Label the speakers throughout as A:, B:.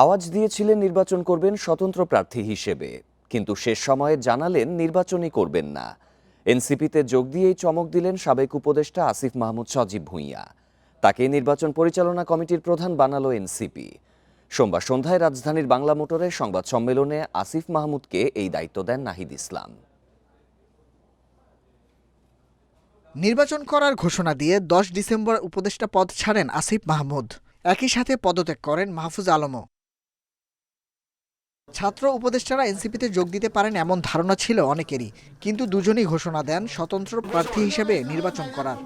A: আওয়াজ দিয়েছিলেন নির্বাচন করবেন স্বতন্ত্র প্রার্থী হিসেবে, কিন্তু শেষ সময়ে জানালেন নির্বাচনই করবেন না। এনসিপিতে যোগ দিয়েই চমক দিলেন সাবেক উপদেষ্টা আসিফ মাহমুদ সজীব ভুঁইয়া। তাকে নির্বাচন পরিচালনা কমিটির প্রধান বানালো এনসিপি। সোমবার সন্ধ্যায় রাজধানীর বাংলা মোটরে সংবাদ সম্মেলনে আসিফ মাহমুদকে এই দায়িত্ব দেন নাহিদ ইসলাম।
B: নির্বাচন করার ঘোষণা দিয়ে 10 ডিসেম্বর উপদেষ্টা পদ ছাড়েন আসিফ মাহমুদ। একই সাথে পদত্যাগ করেন মাহফুজ আলমও। ছাত্র উপদেষ্টারা এনসিপিতে যোগ দিতে পারেন এমন ধারণা ছিল অনেকেরই, কিন্তু দুজনই ঘোষণা দেন স্বতন্ত্র প্রার্থী হিসেবে নির্বাচন করার।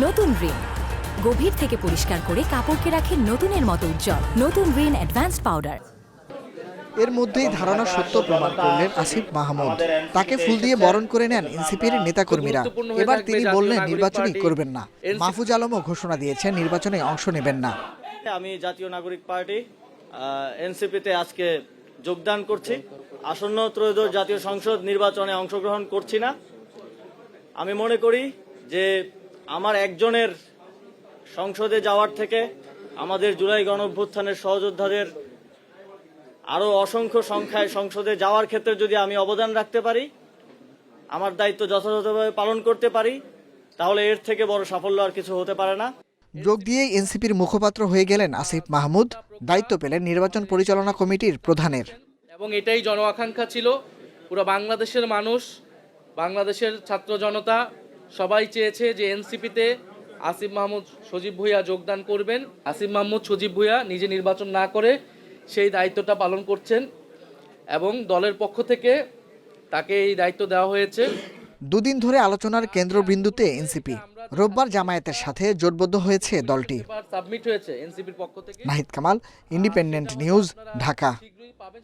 C: নতুন রিন গভীর থেকে পরিষ্কার করে কাপড়কে রাখে নতুনের মতো উজ্জ্বল। নতুন রিন অ্যাডভান্সড পাউডার।
B: এর মধ্যেই ধারণা সত্য প্রমাণ করলেন আসিফ মাহমুদ। তাকে ফুল দিয়ে বরণ করে নেন এনসিপির নেতাকর্মীরা। এবার তিনি বললেন নির্বাচনই করবেন না। মাহফুজ আলমও ঘোষণা দিয়েছেন নির্বাচনে অংশ নেবেন না।
D: আমি জাতীয় নাগরিক পার্টি এনসিপিতে আজকে যোগদান করছি। আসন্ন ত্রয়োদশ জাতীয় সংসদ নির্বাচনে অংশগ্রহণ করছি না। আমি মনে করি যে আমার একজনের সংসদে যাওয়ার থেকে আমাদের জুলাই গণঅভ্যুত্থানের সহযোদ্ধাদের আরো অসংখ্য সংখ্যায় সংসদে যাওয়ার ক্ষেত্রে যদি আমি অবদান রাখতে পারি, আমার দায়িত্ব যথাযথভাবে পালন করতে পারি, তাহলে এর থেকে বড় সাফল্য আর কিছু হতে পারে না।
B: যোগ দিয়েই এনসিপির মুখপাত্র হয়ে গেলেন আসিফ মাহমুদ। দায়িত্ব পেলেন নির্বাচন পরিচালনা কমিটির প্রধানের।
E: এবং এটাই জন আকাঙ্ক্ষা ছিল। পুরো বাংলাদেশের মানুষ, বাংলাদেশের ছাত্র জনতা সবাই চেয়েছে যে এনসিপিতে আসিফ মাহমুদ সজীব ভুঁইয়া যোগদান করবেন। আসিফ মাহমুদ সজীব ভুঁইয়া নিজে নির্বাচন না করে সেই দায়িত্বটা পালন করছেন এবং দলের পক্ষ থেকে তাকে এই দায়িত্ব দেওয়া হয়েছে।
B: দুদিন ধরে আলোচনার কেন্দ্রবিন্দুতে এনসিপি। রোববার জামায়াতের সাথে জোটবদ্ধ হয়েছে দলটি।
E: সাবমিট হয়েছে এনসিপির পক্ষ থেকে।
B: Nahid Kamal, independent news, Dhaka.
E: শীঘ্রই পাবেন।